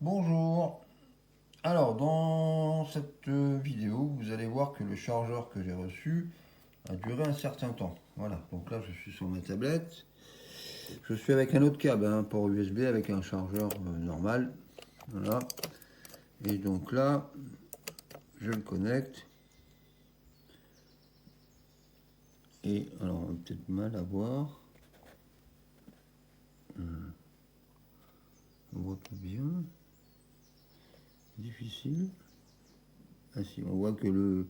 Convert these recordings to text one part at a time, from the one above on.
Bonjour. Alors, dans cette vidéo, vous allez voir que le chargeur que j'ai reçu a duré un certain temps. Voilà, donc là, je suis sur ma tablette. Je suis avec un autre câble, un port USB avec un chargeur normal. Voilà. Et donc là, je le connecte. Et alors, on a peut-être mal à voir. On voit pas bien. Difficile. Ah si, on voit que le...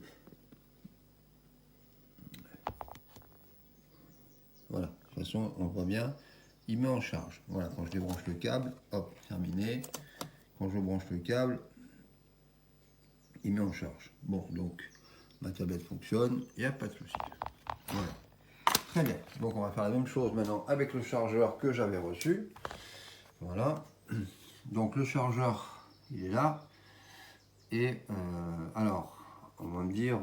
Voilà, de toute façon, on voit bien. Il met en charge. Voilà, quand je débranche le câble, hop, terminé. Quand je branche le câble, il met en charge. Bon, donc, ma tablette fonctionne, il n'y a pas de souci. Voilà. Très bien. Donc, on va faire la même chose maintenant avec le chargeur que j'avais reçu. Voilà. Donc, le chargeur, il est là. Et alors, on va me dire,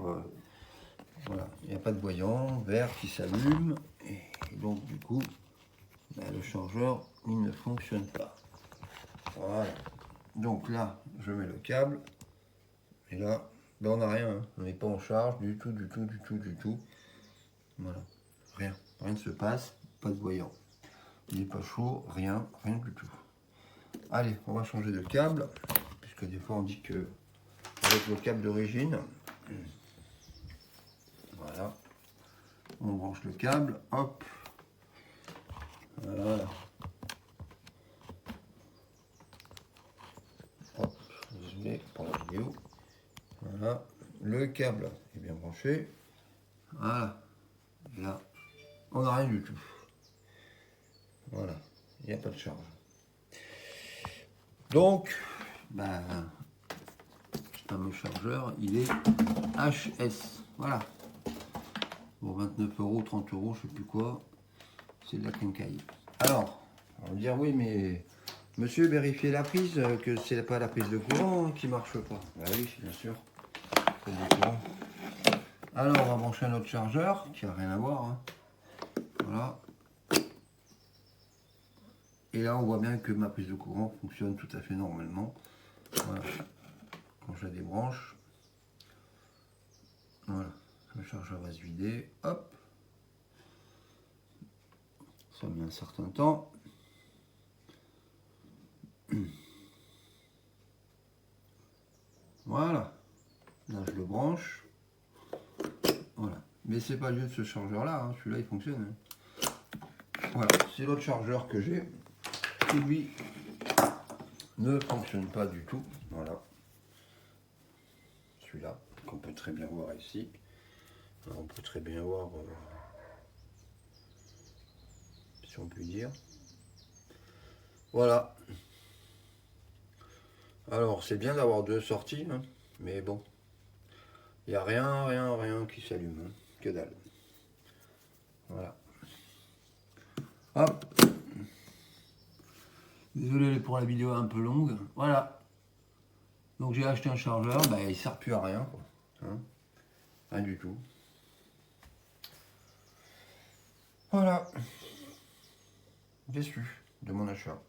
voilà, il n'y a pas de voyant vert qui s'allume. Et donc, du coup, le chargeur, il ne fonctionne pas. Voilà. Donc là, je mets le câble. Et là, ben on n'a rien. Hein. On n'est pas en charge du tout, du tout, du tout, du tout. Voilà. Rien. Rien ne se passe. Pas de voyant. Il n'est pas chaud. Rien. Rien du tout. Allez, on va changer de câble. Puisque des fois, on dit que avec le câble d'origine. Voilà. On branche le câble. Hop. Voilà. Hop. Désolé pour la vidéo. Voilà. Le câble est bien branché. Voilà. Là, on n'a rien du tout. Voilà. Il n'y a pas de charge. Donc, ben, ce fameux chargeur, il est HS. Voilà. Pour 29 €, 30 €, je sais plus quoi. C'est de la quincaille. Alors, on va me dire oui, mais monsieur, vérifiez la prise, que c'est pas la prise de courant qui marche pas. Ah oui, bien sûr. Prise de courant. Alors, on va brancher un autre chargeur qui n'a rien à voir. Hein. Voilà. Et là, on voit bien que ma prise de courant fonctionne tout à fait normalement. Voilà. Quand je la débranche, voilà, le chargeur va se vider. Hop. Ça met un certain temps. Voilà. Là, je le branche. Voilà. Mais c'est pas lieu de ce chargeur-là. Hein. Celui-là, il fonctionne. Hein. Voilà. C'est l'autre chargeur que j'ai. Qui, lui, ne fonctionne pas du tout. Voilà. Celui-là, qu'on peut très bien voir ici. Alors, on peut très bien voir, si on peut dire. Voilà. Alors, c'est bien d'avoir deux sorties, hein, mais bon. Il n'y a rien, rien, rien qui s'allume. Hein, que dalle. Voilà. Hop. Désolé pour la vidéo un peu longue. Voilà. Donc j'ai acheté un chargeur, bah, il ne sert plus à rien. Quoi. Hein, rien du tout. Voilà. Déçu de mon achat.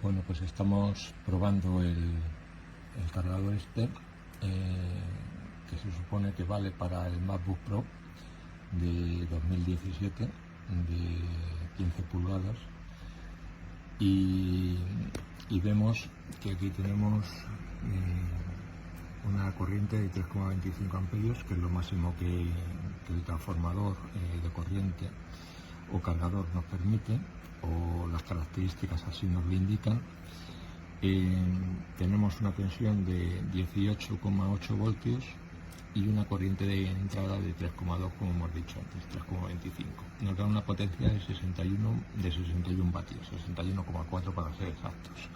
Bueno, pues estamos probando el cargador este, que se supone que vale para el MacBook Pro de 2017, de 15 pulgadas. Y vemos que aquí tenemos una corriente de 3,25 amperios, que es lo máximo que el transformador de corriente o cargador nos permite, o las características así nos lo indican. Tenemos una tensión de 18,8 voltios y una corriente de entrada de 3,2, como hemos dicho antes, 3,25. Nos da una potencia de 61 vatios, 61,4 para ser exactos.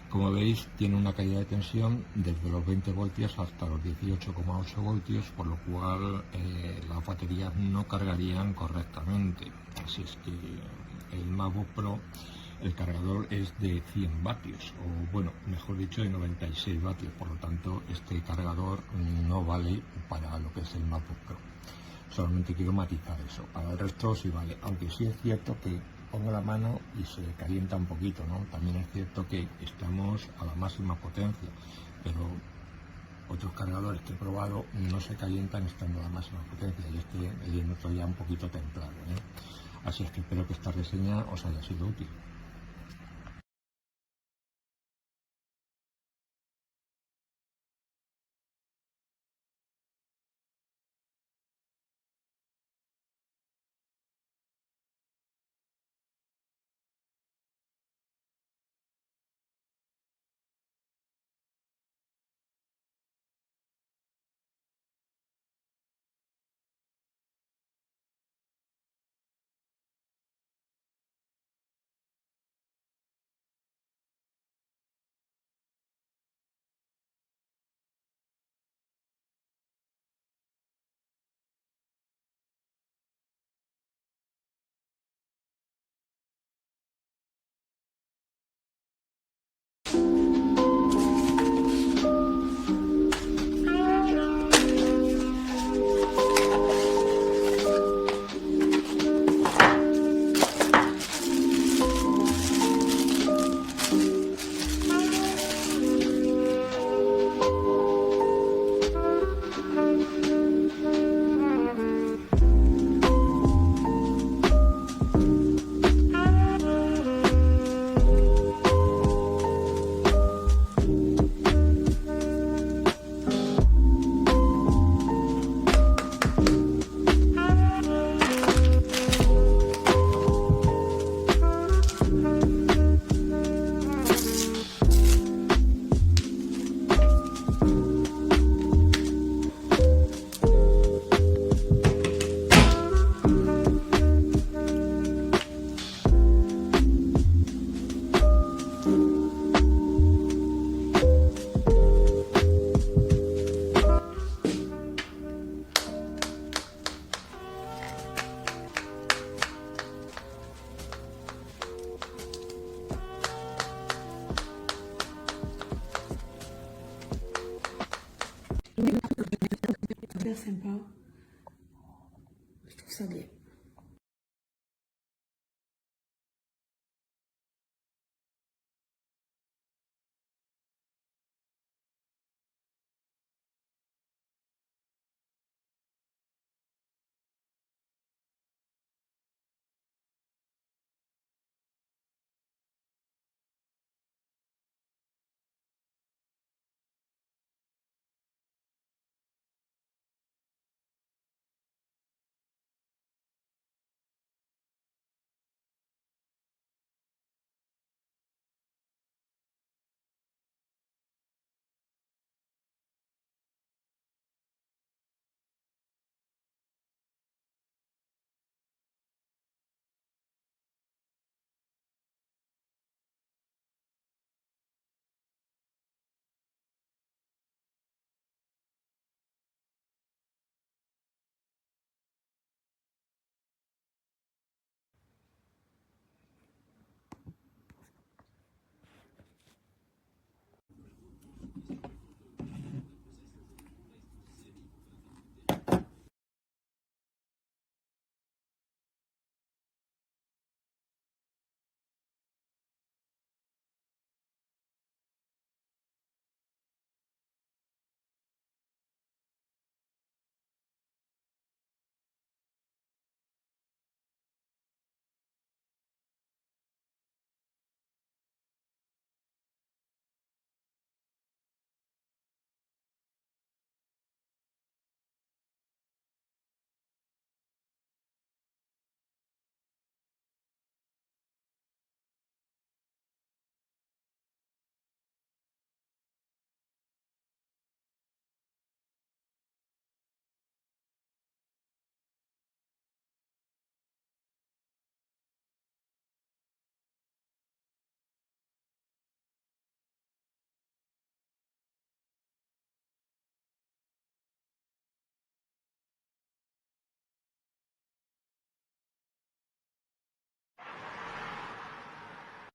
Como veis, tiene una caída de tensión desde los 20 voltios hasta los 18,8 voltios, por lo cual las baterías no cargarían correctamente. Así es que el MacBook Pro, el cargador es de 100 vatios, o bueno, mejor dicho, de 96 vatios. Por lo tanto, este cargador no vale para lo que es el MacBook Pro. Solamente quiero matizar eso. Para el resto sí vale, aunque sí es cierto que pongo la mano y se calienta un poquito, ¿no? También es cierto que estamos a la máxima potencia, pero otros cargadores que he probado no se calientan estando a la máxima potencia, y este noto ya un poquito templado, ¿eh? Así es que espero que esta reseña os haya sido útil. Super sympa. Je trouve ça bien.